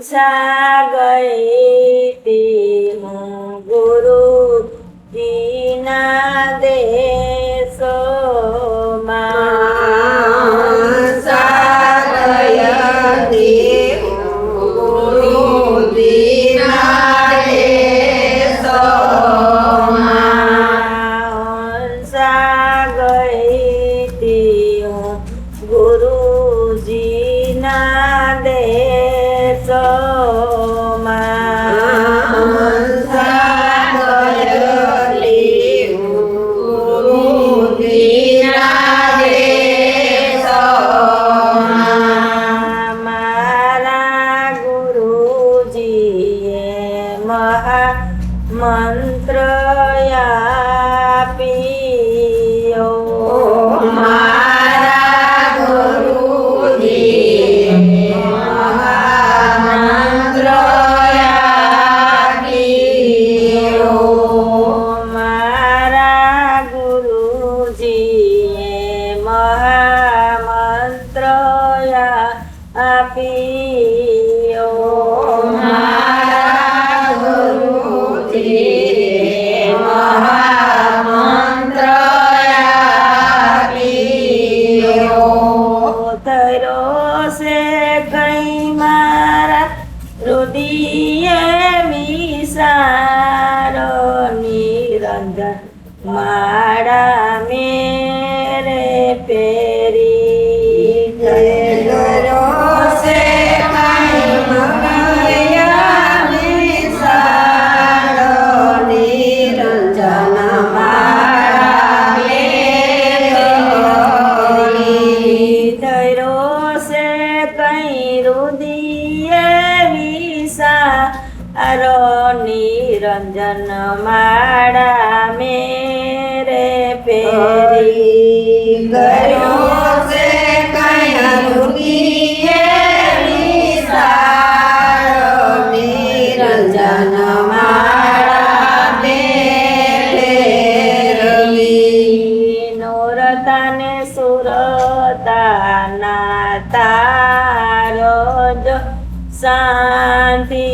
सा गई थी हूँ गुरु जी ना देशो મંત્ર આપીઓ મારા ગુરુજી મહામંત્ર આપીઓ મારા ગુરુજીએ મહામંત્ર આપીઓ મહામંત્ર આપીઓ તરો સે કઈ મારા રુદિયે વિસારો નિરંજન માડા મેરે પેરી તરો સે કઈ મારા વિસારો નિરંજન માડા મેરી તરો સે કઈ રુદિયે વિસારો નિરંજન માડા મેરે પેરી ગયો છે કયા રુદિયે વિસારો નિરંજન માળા મેરવી નોરતાને સુરતાના તારો જો શાંતિ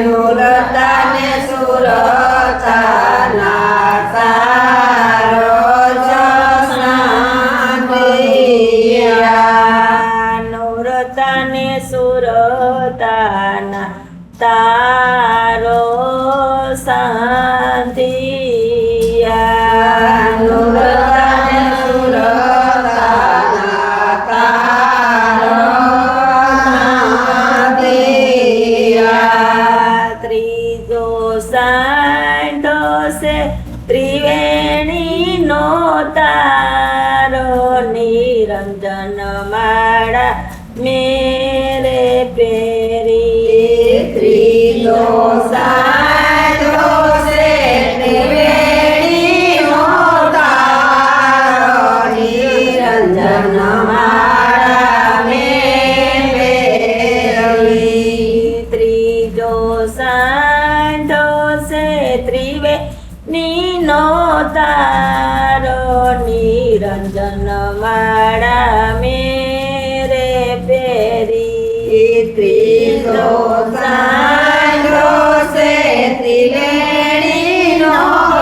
નુરતાને સુરતાના તારો જસાંતિયા નોરતાને સુરતાના તારો શાંતિયા નુરતાને સુરતાના તારો શાંતિયા ત્રીજો સાંડો સે ત્રિવેણી નો તારો નિરંજન માળા મેરે પેરી ત્રીજો સાંડો છે ત્રિવેણીનો તારો નિરંજન માળા મેં પહેરવી ત્રીજો સાંડો સે ત્રિવેણી નો તારો નિરંજન માળા મેરે પેરી ત્રીજો સાંડો છે ત્રિવેણીનો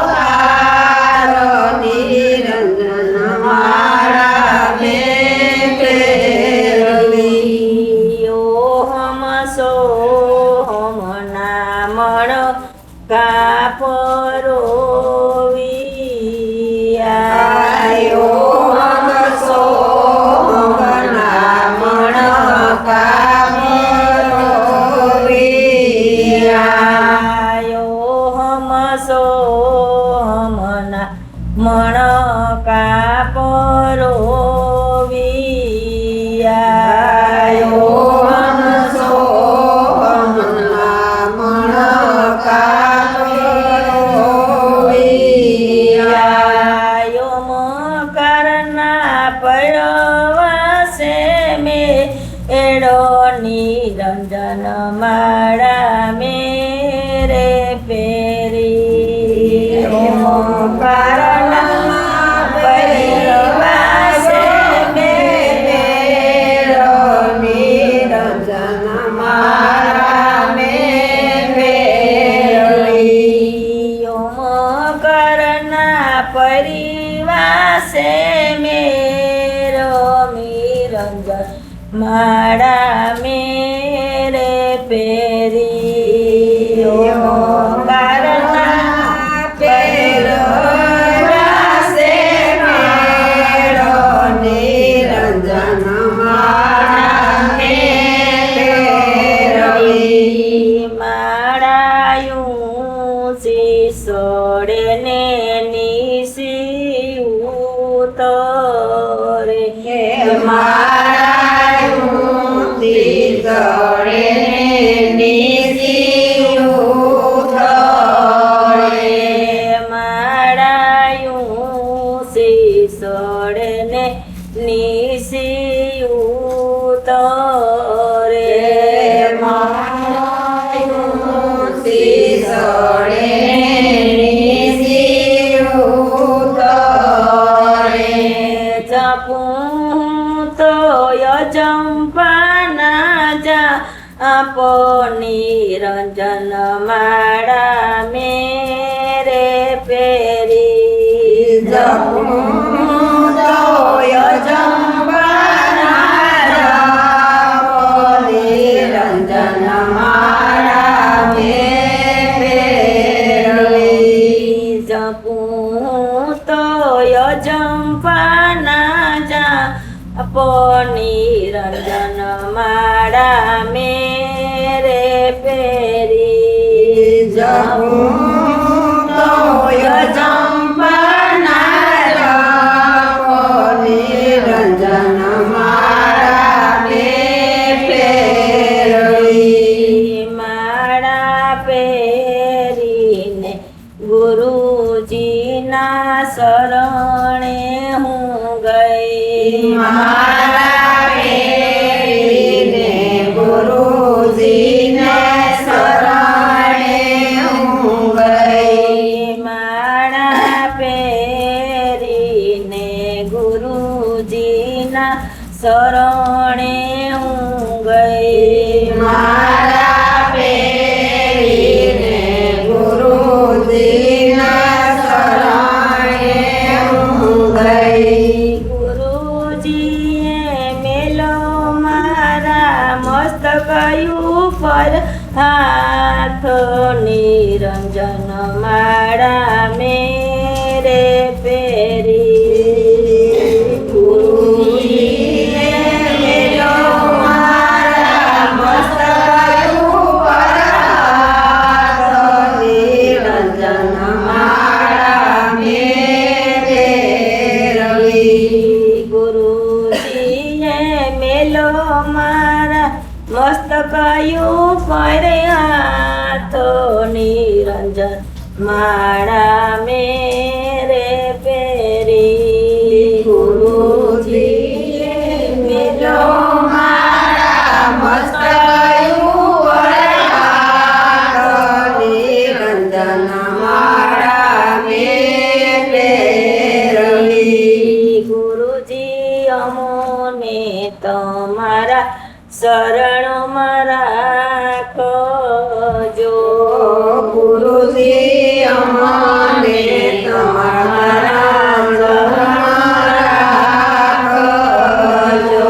તારો નિરંજન માળા મેં પહેરવી ઓહમ સોહમ નામણ કાપરો આયો હમસો નામણ કામરોવિયા હમ સોહમના મણ કાપરો આયો હમસો નામણ કામરોવિયા કરના પડવાસે મે એડો નિરંજન માળા મેરે પેરી ઓમકારના પરિવાસે મેરો નિરંજન મારા મેં ફેરવી કરના પરિવાસે મેરો નિરંજન માળા મેરે પેરી કરના પહેરવાસે મેળો નિરંજન માળા મેં ફેરવી માળાયું સોડે ને નિશી ઉતરે માળાયું તીર્થળે નિશી ઉતરે માળાયું સોડે ને નિશી ઉતરે માળાયું તીર્થળે નિશી ઉતરે જપું તો ચંપાના જા આપો નિરંજન માળા મેરે પેરી જપું તોય ચંપાના જાપો નિરંજન માળા મેં ફેરવી જપું તો ચંપાના જા આપો નિરંજન માળા મેરે પેરી જપું તોય ચંપાના જાપો નિરંજન માળા મેં ફેરવી માળા પહેરીને ગુરુજીના શરણે હું ગઈ માળા પહેરીને ગુરુજીને શરણે હું ગઈ માળા પહેરીને ગુરુજીના શરણે હું ગઈ માળા પહેરીને ગુરુજીના શરણે હું ગઈ ગુરુજીએ મેલો મારા મસ્તક ઉપર હાથ નિરંજન માળા મેરે પેરી ગુરુજીએ મેલો મારા મસ્તક ઉપર હાથ નિરંજન માળા મેં ફેરવી ગુરુજીએ મેલો મારા મસ્તક ઉપર હાથ નિરંજન માળા મેરે પેરી ગુરુજીએ મેલો મારા મસ્તક ઉપર હાથ નિરંજન માળા મેં ફેરવી ગુરુજી અમોને તમારા શરણમાં રાખજો ગુરુજી અમને તમારા શરણમાં રાખજો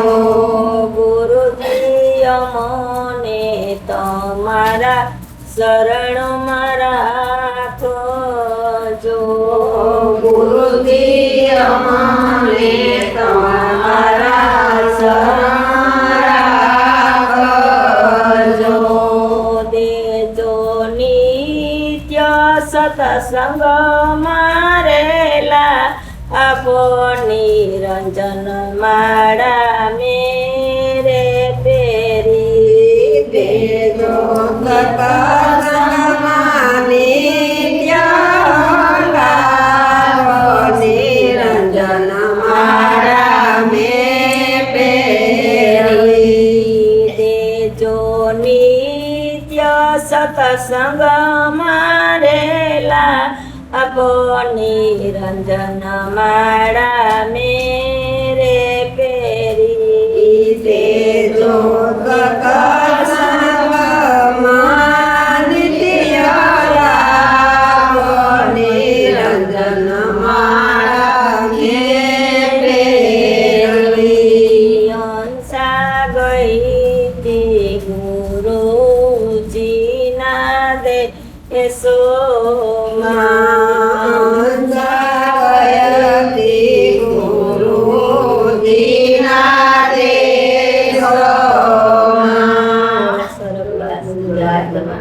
ગુરુજી અમોને તમારા શરણમાં રાખજો ગુરુજી અમને તમારા શરણમાં રાખજો દેજો નિત્ય સત્સંગ મારેલા આપો નિરંજન માળા મેરે પેરી દેજો સત્સંગમાં નિત્ય લાવો નિરંજન માળા મેં ફેરવી દેજો નિત્ય સત્સંગ મારેલા આપો નિરંજન માળા મેરે પેરી દેજો સત્સંગ માળા મેં પહેરવી. હંસા ગઈ તી ગુરુજીના દે સો માં